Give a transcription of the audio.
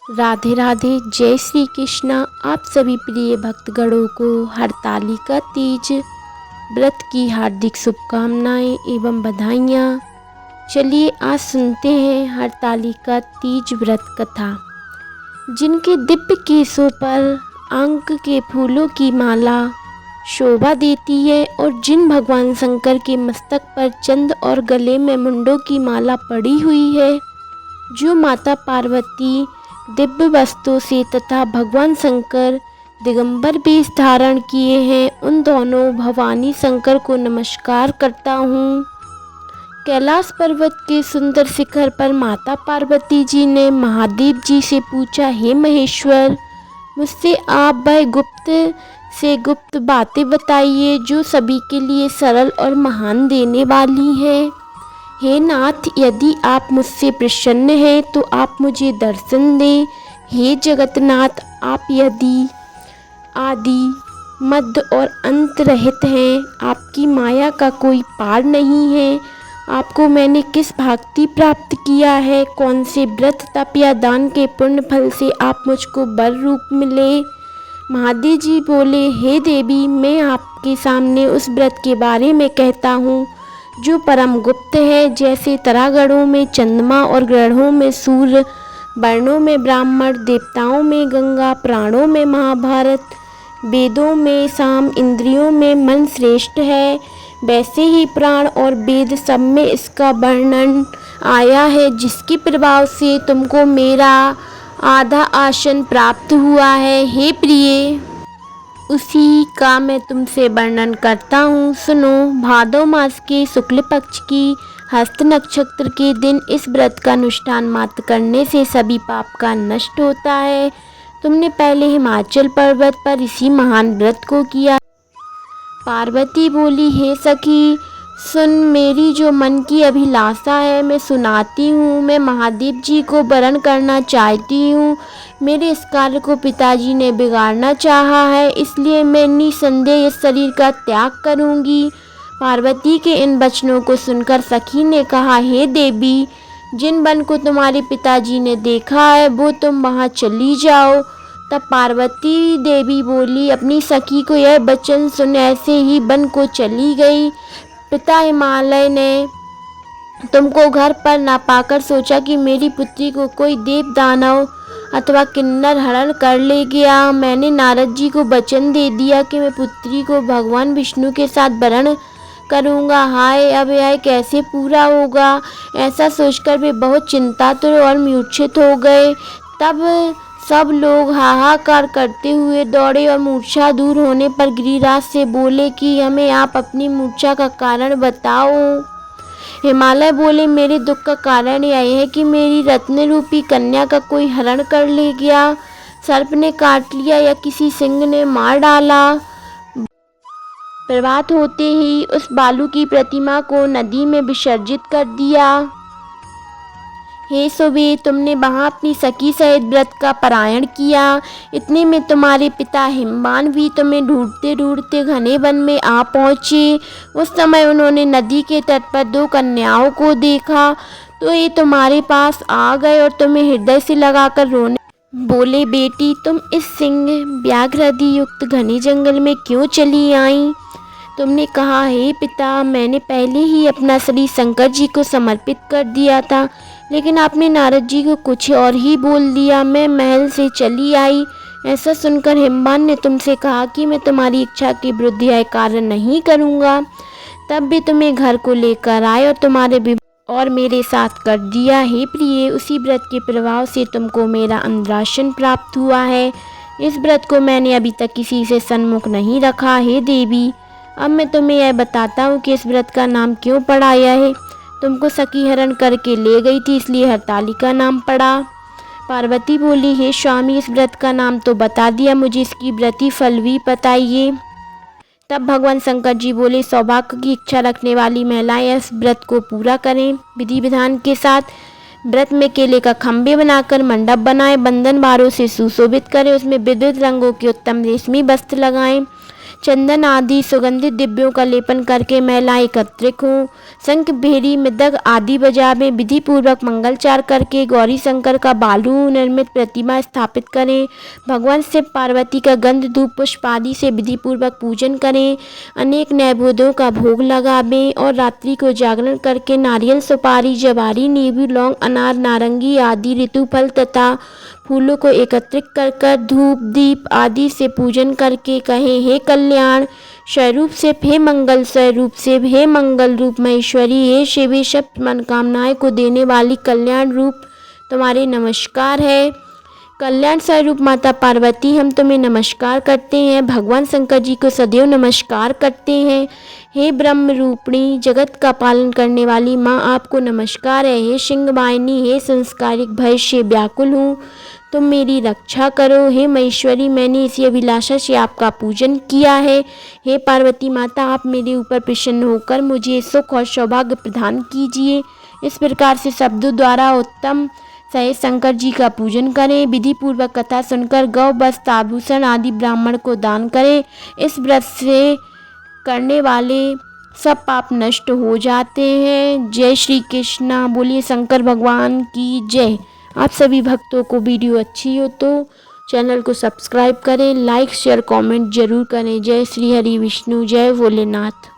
राधे राधे। जय श्री कृष्णा। आप सभी प्रिय भक्तगणों को हरतालिका तीज व्रत की हार्दिक शुभकामनाएं एवं बधाइयाँ। चलिए आज सुनते हैं हरतालिका तीज व्रत कथा। जिनके दिव्य केशों पर अंक के फूलों की माला शोभा देती है और जिन भगवान शंकर के मस्तक पर चंद और गले में मुंडों की माला पड़ी हुई है, जो माता पार्वती दिव्य वस्त्रों से तथा भगवान शंकर दिगंबर वेश धारण किए हैं, उन दोनों भवानी शंकर को नमस्कार करता हूँ। कैलाश पर्वत के सुंदर शिखर पर माता पार्वती जी ने महादेव जी से पूछा, हे महेश्वर, मुझसे आप वह गुप्त से गुप्त बातें बताइए जो सभी के लिए सरल और महान देने वाली हैं। हे नाथ, यदि आप मुझसे प्रसन्न हैं तो आप मुझे दर्शन दें। हे जगन्नाथ, आप यदि आदि मध्य और अंत रहित हैं, आपकी माया का कोई पार नहीं है। आपको मैंने किस भक्ति प्राप्त किया है, कौन से व्रत तप या दान के पुण्य फल से आप मुझको वर रूप मिले। महादेव जी बोले, हे देवी, मैं आपके सामने उस व्रत के बारे में कहता हूँ जो परम गुप्त है। जैसे तरागणों में चंद्रमा और ग्रहों में सूर्य, वर्णों में ब्राह्मण, देवताओं में गंगा, प्राणों में महाभारत, वेदों में साम, इंद्रियों में मन श्रेष्ठ है, वैसे ही प्राण और वेद सब में इसका वर्णन आया है, जिसके प्रभाव से तुमको मेरा आधा आसन प्राप्त हुआ है। हे प्रिय, उसी का मैं तुमसे वर्णन करता हूँ, सुनो। भादव मास के शुक्ल पक्ष की हस्त नक्षत्र के दिन इस व्रत का अनुष्ठान मात्र करने से सभी पाप का नष्ट होता है। तुमने पहले हिमाचल पर्वत पर इसी महान व्रत को किया। पार्वती बोली, हे सखी, सुन, मेरी जो मन की अभिलाषा है मैं सुनाती हूँ। मैं महादेव जी को वरण करना चाहती हूँ। मेरे इस कार्य को पिताजी ने बिगाड़ना चाहा है, इसलिए मैं निसंदेह इस शरीर का त्याग करूँगी। पार्वती के इन वचनों को सुनकर सखी ने कहा, हे देवी, जिन वन को तुम्हारे पिताजी ने देखा है वो तुम वहाँ चली जाओ। तब पार्वती देवी बोली, अपनी सखी को यह वचन सुन ऐसे ही वन को चली गई। पिता हिमालय ने तुमको घर पर ना पाकर सोचा कि मेरी पुत्री को कोई देव दानव अथवा किन्नर हरण कर ले गया। मैंने नारद जी को वचन दे दिया कि मैं पुत्री को भगवान विष्णु के साथ वरण करूँगा। हाय, अब यह कैसे पूरा होगा। ऐसा सोचकर वे बहुत चिंतातुर और मूर्छित हो गए। तब सब लोग हाहाकार करते हुए दौड़े और मूर्छा दूर होने पर गिरिराज से बोले कि हमें आप अपनी मूर्छा का कारण बताओ। हिमालय बोले, मेरे दुख का कारण यह है कि मेरी रत्न रूपी कन्या का कोई हरण कर ले गया, सर्प ने काट लिया या किसी सिंह ने मार डाला। प्रभात होते ही उस बालू की प्रतिमा को नदी में विसर्जित कर दिया। हे सुबे, तुमने वहाँ अपनी सखी सहित व्रत का पारायण किया। इतने में तुम्हारे पिता हिमवान भी तुम्हें ढूंढते ढूंढते घने वन में आ पहुँचे। उस समय उन्होंने नदी के तट पर दो कन्याओं को देखा तो ये तुम्हारे पास आ गए और तुम्हें हृदय से लगाकर रोने बोले, बेटी, तुम इस सिंह व्याघ्रादि युक्त घने जंगल में क्यों चली आई। तुमने कहा, हे पिता, मैंने पहले ही अपना शरीर शंकर जी को समर्पित कर दिया था, लेकिन आपने नारद जी को कुछ और ही बोल दिया। मैं महल से चली आई। ऐसा सुनकर हिमवान ने तुमसे कहा कि मैं तुम्हारी इच्छा के विरुद्ध यह कार्य नहीं करूँगा। तब भी तुम्हें घर को लेकर आए और तुम्हारे विवाह और मेरे साथ कर दिया। हे प्रिय, उसी व्रत के प्रभाव से तुमको मेरा इंद्रासन प्राप्त हुआ है। इस व्रत को मैंने अभी तक किसी से सन्मुख नहीं रखा। हे देवी, अब मैं तुम्हें यह बताता हूँ कि इस व्रत का नाम क्यों पड़ा। यह है तुमको सखी हरण करके ले गई थी, इसलिए हरतालिका नाम पड़ा। पार्वती बोली, हे स्वामी, इस व्रत का नाम तो बता दिया, मुझे इसकी व्रती फल भी बताइए। तब भगवान शंकर जी बोले, सौभाग्य की इच्छा रखने वाली महिलाएं इस व्रत को पूरा करें। विधि विधान के साथ व्रत में केले का खम्भे बनाकर मंडप बनाएं, बंधन बारों से सुशोभित करें, उसमें विविध रंगों के उत्तम रेशमी वस्त्र लगाएं, चंदन आदि सुगंधित दिव्यों का लेपन करके महिलाएं एकत्रित हों। शंख, भेरी, मृदंग आदि बजावें। विधि पूर्वक मंगलचार करके गौरी शंकर का बालू निर्मित प्रतिमा स्थापित करें। भगवान शिव पार्वती का गंध, धूप, पुष्प आदि से विधि पूर्वक पूजन करें। अनेक नैवेद्यों का भोग लगावें और रात्रि को जागरण करके नारियल, सुपारी, जवारी, नींबू, लौंग, अनार, नारंगी आदि ऋतु फल तथा फूलों को एकत्रित कर धूप, दीप आदि से पूजन करके कहें, हे कल्याण स्वरूप शिव, हे मंगल स्वरूप शिव, हे मंगल रूप महेश्वरी, हे शिव, हे सब मनोकामनाएं को देने वाली कल्याण रूप तुम्हारे नमस्कार है। कल्याण स्वरूप माता पार्वती, हम तुम्हें नमस्कार करते हैं। भगवान शंकर जी को सदैव नमस्कार करते हैं। हे ब्रह्म रूपिणी, जगत का पालन करने वाली माँ, आपको नमस्कार है। हे सिंह वाहिनी, हे संस्कारिक, भय से व्याकुल हूँ, तुम मेरी रक्षा करो। हे महेश्वरी, मैंने इसी अभिलाषा से आपका पूजन किया है। हे पार्वती माता, आप मेरे ऊपर प्रसन्न होकर मुझे सुख और सौभाग्य प्रदान कीजिए। इस प्रकार से शब्दों द्वारा उत्तम सहित शंकर जी का पूजन करें। विधि पूर्वक कथा सुनकर गौ, वस्त्र, आभूषण आदि ब्राह्मण को दान करें। इस व्रत से करने वाले सब पाप नष्ट हो जाते हैं। जय श्री कृष्णा। बोलिए शंकर भगवान की जय। आप सभी भक्तों को वीडियो अच्छी हो तो चैनल को सब्सक्राइब करें, लाइक, शेयर, कमेंट जरूर करें। जय श्री हरि विष्णु, जय भोलेनाथ।